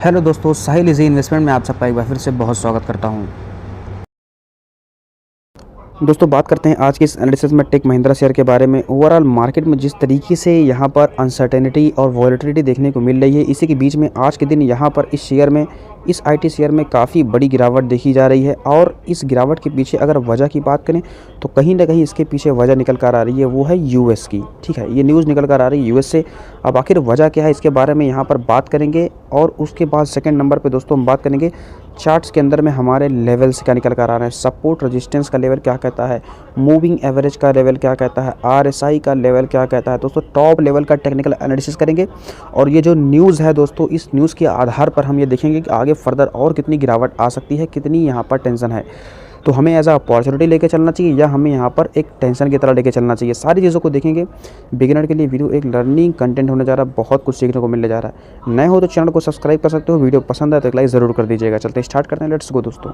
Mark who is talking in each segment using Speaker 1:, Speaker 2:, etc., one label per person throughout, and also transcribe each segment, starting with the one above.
Speaker 1: Hello दोस्तों, साहिल easy investment में आप सबका एक बार फिर से बहुत स्वागत करता हूं। दोस्तों बात करते हैं आज के इस एनालिसिस में टेक महिंद्रा शेयर के बारे में। ओवरऑल मार्केट में जिस तरीके से यहां पर अनसर्टेनिटी और वॉलेटिलिटी देखने को मिल रही है, इसी के बीच में आज के दिन यहां पर इस शेयर में, इस आईटी शेयर में काफ़ी बड़ी गिरावट देखी जा रही है। और इस गिरावट के पीछे अगर वजह की बात करें तो कहीं ना कहीं इसके पीछे वजह निकल कर आ रही है, वो है यूएस की। ठीक है, ये न्यूज़ निकल कर आ रही है यूएस से। अब आखिर वजह क्या है, इसके बारे में यहाँ पर बात करेंगे। और उसके बाद सेकंड नंबर पे दोस्तों हम बात करेंगे चार्ट्स के अंदर में हमारे लेवल्स क्या निकल कर आ रहे हैं, सपोर्ट रेजिस्टेंस का लेवल क्या कहता है, मूविंग एवरेज का लेवल क्या कहता है, आरएसआई का लेवल क्या कहता है। दोस्तों टॉप लेवल का टेक्निकल एनालिसिस करेंगे। और ये जो न्यूज़ है दोस्तों, इस न्यूज़ के आधार पर हम ये देखेंगे कि आगे फर्दर और कितनी गिरावट आ सकती है, कितनी यहाँ पर टेंशन है। तो हमें एज अ अपॉर्चुनिटी लेके चलना चाहिए या हमें यहाँ पर एक टेंशन की तरह लेके चलना चाहिए, सारी चीज़ों को देखेंगे। बिगिनर के लिए वीडियो एक लर्निंग कंटेंट होने जा रहा है, बहुत कुछ सीखने को मिलने जा रहा है। नए हो तो चैनल को सब्सक्राइब कर सकते हो, वीडियो पसंद आए तो एक लाइक ज़रूर कर दीजिएगा। चलते स्टार्ट करते हैं, लेट्स गो दोस्तों।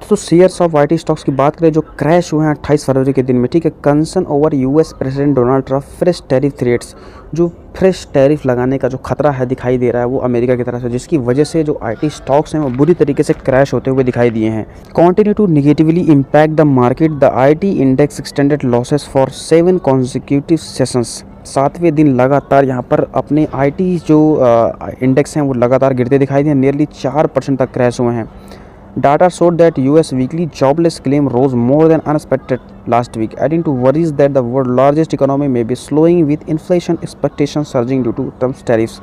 Speaker 1: तो शेयर्स ऑफ आईटी स्टॉक्स की बात करें जो क्रैश हुए हैं 28 फरवरी के दिन में। ठीक है, concern over US president Donald Trump fresh tariff threats, जो फ्रेश टैरिफ लगाने का जो खतरा है दिखाई दे रहा है वो अमेरिका की तरफ से, जिसकी वजह से जो आईटी स्टॉक्स हैं वो बुरी तरीके से क्रैश होते हुए दिखाई दिए हैं। Continue to negatively impact the market, the IT index extended losses for 7 consecutive sessions. 7वें दिन लगातार यहाँ पर अपने आईटी जो इंडेक्स हैं वो लगातार गिरते दिखाई दिए, नियरली 4% तक क्रैश हुए हैं। Data showed that US weekly jobless claim rose more than unexpected last week, adding to worries that the world's largest economy may be slowing with inflation expectations surging due to Trump's tariffs.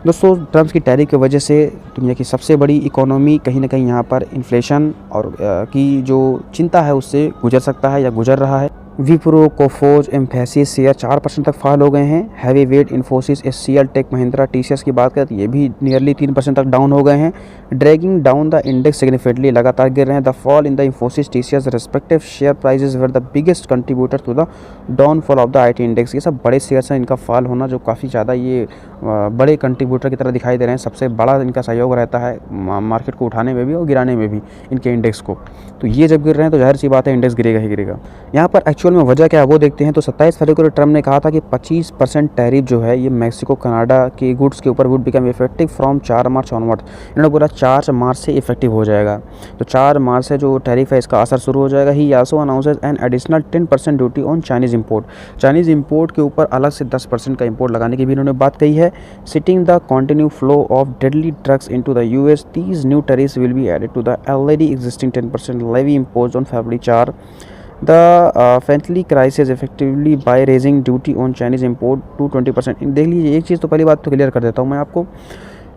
Speaker 1: दोस्तों Trump की tariff की वजह से दुनिया की सबसे बड़ी economy कहीं ना कहीं यहाँ पर इन्फ्लेशन और की जो चिंता है उससे गुजर सकता है या गुजर रहा है। विप्रो, कोफोज, एम्फेसिस शेयर 4% तक फॉल हो गए हैं। हैवी वेट, इन्फोसिस, एचसीएल, टेक महिंद्रा, टीसीएस की बात करें तो ये भी नियरली 3% तक डाउन हो गए हैं, dragging down the index significantly, लगातार गिर रहे हैं। The fall in the Infosys, TCS respective share prices were the biggest contributor to the downfall of the IT index. ये सब बड़े शेयर्स हैं, इनका फॉल होना जो काफ़ी ज़्यादा ये बड़े कंट्रीब्यूटर की तरह दिखाई दे रहे हैं। सबसे बड़ा इनका सहयोग रहता है मार्केट को उठाने में भी और गिराने में भी इनके इंडेक्स को। तो ये जब गिर रहे हैं तो जाहिर सी बात है इंडेक्स गिरेगा ही गिरेगा। यहाँ पर एक्चुअल में वजह क्या है वो देखते हैं। तो 27 फरवरी को ट्रम्प ने कहा था कि 25% टैरिफ जो है ये मैक्सिको कनाडा के गुड्स के ऊपर would become effective from 4 March onward. इन्होंने बोला 4 मार्च से इफेक्टिव हो जाएगा। तो 4 मार्च से जो टैरिफ है इसका असर शुरू हो जाएगा। ही also announces an additional 10% duty on Chinese import. Chinese import के ऊपर अलग से 10% का इंपोर्ट लगाने की भी इन्होंने बात कही है। Citing the continue flow of deadly drugs into the US, these new tariffs will be added to the already existing 10% levy imposed on February 4 the fentanyl crisis effectively by raising duty on Chinese import to 20%। देख लीजिए, एक चीज़ तो पहली बात तो clear कर देता हूँ मैं आपको,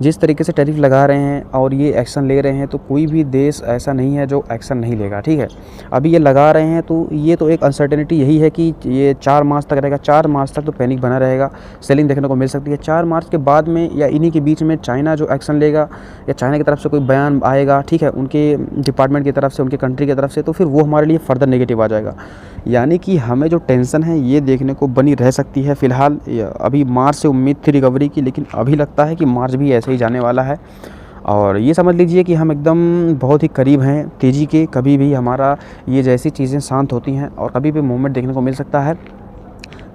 Speaker 1: जिस तरीके से टैरिफ लगा रहे हैं और ये एक्शन ले रहे हैं तो कोई भी देश ऐसा नहीं है जो एक्शन नहीं लेगा। ठीक है, अभी ये लगा रहे हैं तो ये तो एक अनसर्टेनिटी यही है कि ये 4 मार्च तक रहेगा। 4 मार्च तक तो पैनिक बना रहेगा, सेलिंग देखने को मिल सकती है। 4 मार्च के बाद में या इन्हीं के बीच में चाइना जो एक्शन लेगा या चाइना की तरफ से कोई बयान आएगा, ठीक है, उनके डिपार्टमेंट की तरफ से, उनके कंट्री की तरफ से, तो फिर वो हमारे लिए फर्दर नेगेटिव आ जाएगा। यानी कि हमें जो टेंशन है ये देखने को बनी रह सकती है। फ़िलहाल अभी मार्च से उम्मीद थी रिकवरी की, लेकिन अभी लगता है कि मार्च भी ऐसे ही जाने वाला है। और ये समझ लीजिए कि हम एकदम बहुत ही करीब हैं तेज़ी के। कभी भी हमारा ये जैसी चीज़ें शांत होती हैं और कभी भी मूवमेंट देखने को मिल सकता है।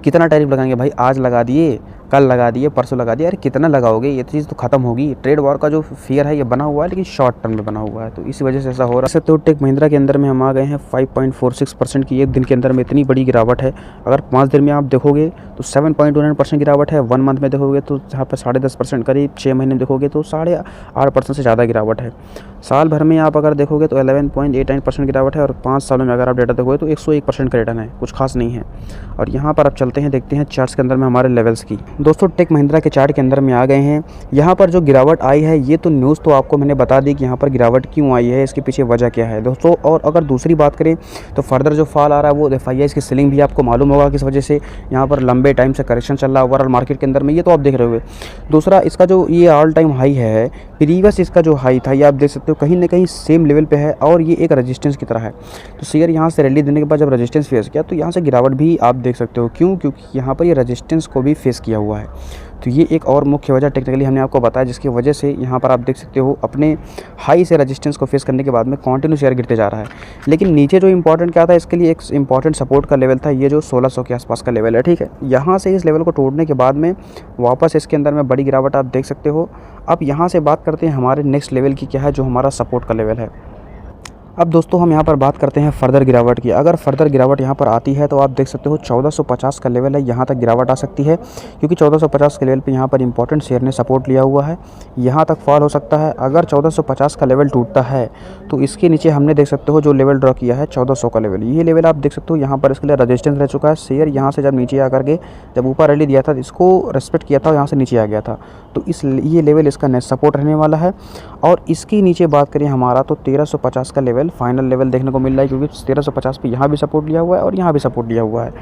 Speaker 1: कितना टैरिफ लगाएंगे भाई, आज लगा दिए, कल लगा दिए, परसों लगा दिया, अरे कितना लगाओगे, ये चीज़ तो ख़त्म होगी। ट्रेड वॉर का जो फियर है ये बना हुआ है, लेकिन शॉर्ट टर्म में बना हुआ है, तो इसी वजह से ऐसा हो रहा है। तो टेक महिंद्रा के अंदर में हम आ गए हैं 5.46% की एक दिन के अंदर में इतनी बड़ी गिरावट है। अगर 5 दिन में आप देखोगे तो 7.29% गिरावट है। 1 मंथ में देखोगे तो यहाँ पर 10.5% करीब, 6 महीने में देखोगे तो 8.5% से ज़्यादा गिरावट है। साल भर में आप अगर देखोगे तो 11.89% गिरावट है। और 5 सालों में अगर आप डेटा देखोगे तो 101% का रिटर्न है, कुछ खास नहीं है। और यहाँ पर आप चलते हैं, देखते हैं चार्ट्स के अंदर में हमारे लेवल्स की। दोस्तों टेक महिंद्रा के चार्ट के अंदर में आ गए हैं। यहाँ पर जो गिरावट आई है ये तो न्यूज़ तो आपको मैंने बता दी कि यहाँ पर गिरावट क्यों आई है, इसके पीछे वजह क्या है दोस्तों। और अगर दूसरी बात करें तो फर्दर जो फॉल आ रहा है वो एफआईआई की सेलिंग भी आपको मालूम होगा किस वजह से यहाँ पर लंबे टाइम से करेक्शन चल रहा है ओवरऑल मार्केट के अंदर में, ये तो आप देख रहे हो। दूसरा, इसका जो ये ऑल टाइम हाई है, प्रीवियस इसका जो हाई था ये आप देख सकते हो कहीं ना कहीं सेम लेवल पे है और ये एक रेजिस्टेंस की तरह है। तो शेयर यहाँ से रैली देने के बाद जब रेजिस्टेंस फेस किया तो यहाँ से गिरावट भी आप देख सकते हो। क्यों? क्योंकि यहाँ पर ये रेजिस्टेंस को भी फेस किया हुआ है। तो ये एक और मुख्य वजह टेक्निकली हमने आपको बताया, जिसकी वजह से यहाँ पर आप देख सकते हो अपने हाई से रेजिस्टेंस को फेस करने के बाद में कंटिन्यू शेयर गिरते जा रहा है। लेकिन नीचे जो इंपॉर्टेंट क्या था, इसके लिए एक इंपॉर्टेंट सपोर्ट का लेवल था, ये जो 1600 के आसपास का लेवल है, ठीक है। यहाँ से इस लेवल को तोड़ने के बाद में वापस इसके अंदर में बड़ी गिरावट आप देख सकते हो। अब यहाँ से बात करते हैं हमारे नेक्स्ट लेवल की, क्या है जो हमारा सपोर्ट का लेवल है। अब दोस्तों हम यहाँ पर बात करते हैं फर्दर गिरावट की। अगर फर्दर गिरावट यहाँ पर आती है तो आप देख सकते हो 1450 का लेवल है, यहाँ तक गिरावट आ सकती है, क्योंकि 1450 के लेवल पे यहाँ पर इंपॉर्टेंट शेयर ने सपोर्ट लिया हुआ है, यहाँ तक फॉल हो सकता है। अगर 1450 का लेवल टूटता है तो इसके नीचे हमने देख सकते हो जो लेवल ड्रॉ किया है 1400 का लेवल, ये लेवल आप देख सकते हो यहाँ पर इसके लिए रजिस्टेंस रह चुका है। शेयर यहाँ से जब नीचे आकर के जब ऊपर रैली दिया था, इसको रेस्पेक्ट किया था, यहाँ से नीचे आ गया था, तो ये लेवल इसका नेक्स्ट सपोर्ट रहने वाला है। और इसके नीचे बात करें हमारा तो 1350 का लेवल फाइनल लेवल देखने को मिल रहा है, क्योंकि 1350 पे यहाँ भी सपोर्ट लिया हुआ है और यहाँ भी सपोर्ट लिया हुआ है।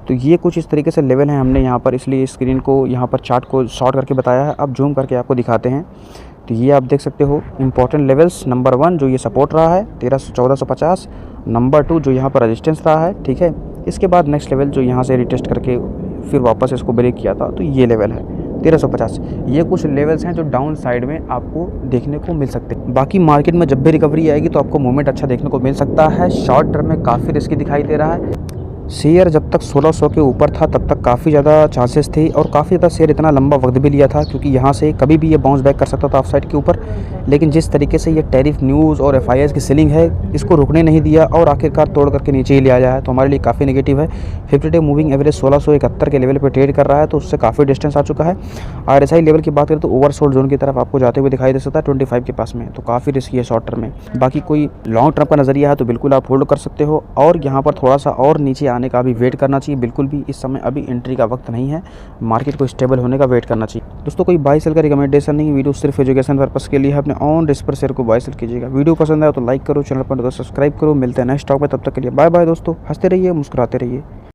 Speaker 1: तो ये कुछ इस तरीके से लेवल हैं, हमने यहाँ पर इसलिए स्क्रीन को यहाँ पर चार्ट को शॉर्ट करके बताया है। अब जूम करके आपको दिखाते हैं, तो ये आप देख सकते हो इंपॉर्टेंट लेवल्स। नंबर 1 जो ये सपोर्ट रहा है 1450, नंबर 2 जो यहाँ पर रेजिस्टेंस रहा है, ठीक है। इसके बाद नेक्स्ट लेवल जो यहाँ से रिटेस्ट करके फिर वापस इसको ब्रेक किया था, तो ये लेवल है 1350। ये कुछ लेवल्स हैं जो डाउन साइड में आपको देखने को मिल सकते हैं। बाकी मार्केट में जब भी रिकवरी आएगी तो आपको मूवमेंट अच्छा देखने को मिल सकता है। शॉर्ट टर्म में काफ़ी रिस्की दिखाई दे रहा है। शेयर जब तक 1600 के ऊपर था तब तक काफ़ी ज़्यादा चांसेस थे, और काफ़ी ज़्यादा शेयर इतना लंबा वक्त भी लिया था, क्योंकि यहाँ से कभी भी ये बाउंस बैक कर सकता था ऑफ साइड के ऊपर। लेकिन जिस तरीके से ये टैरिफ न्यूज़ और FIIs की सेलिंग है, इसको रुकने नहीं दिया और आखिरकार तोड़ करके नीचे ही ले आया है, तो हमारे लिए काफ़ी नेगेटिव है। 50 डे मूविंग एवरेज 1671 के लेवल पर ट्रेड कर रहा है, तो उससे काफ़ी डिस्टेंस आ चुका है। RSI लेवल की बात करें तो ओवरसोल्ड जोन की तरफ आपको जाते हुए दिखाई दे सकता है 25 के पास में, तो काफ़ी रिस्की है शॉर्ट टर्म में। बाकी कोई लॉन्ग टर्म का नज़रिया है तो बिल्कुल आप होल्ड कर सकते हो, और यहाँ पर थोड़ा सा और नीचे आने का भी वेट करना चाहिए। बिल्कुल भी इस समय अभी एंट्री का वक्त नहीं है, मार्केट को स्टेबल होने का वेट करना चाहिए। दोस्तों कोई बाय सेल का रिकमेंडेशन नहीं, वीडियो सिर्फ एजुकेशन पर्पस के लिए है। अपने ऑन रिस्क पर शेयर को बाय सेल कीजिएगा। वीडियो पसंद आया तो लाइक करो, चैनल पर तो सब्सक्राइब करो। मिलते हैं नेक्स्ट टॉक में, तब तक के लिए बाय बाय दोस्तों। हंसते रहिए, मुस्कुराते रहिए।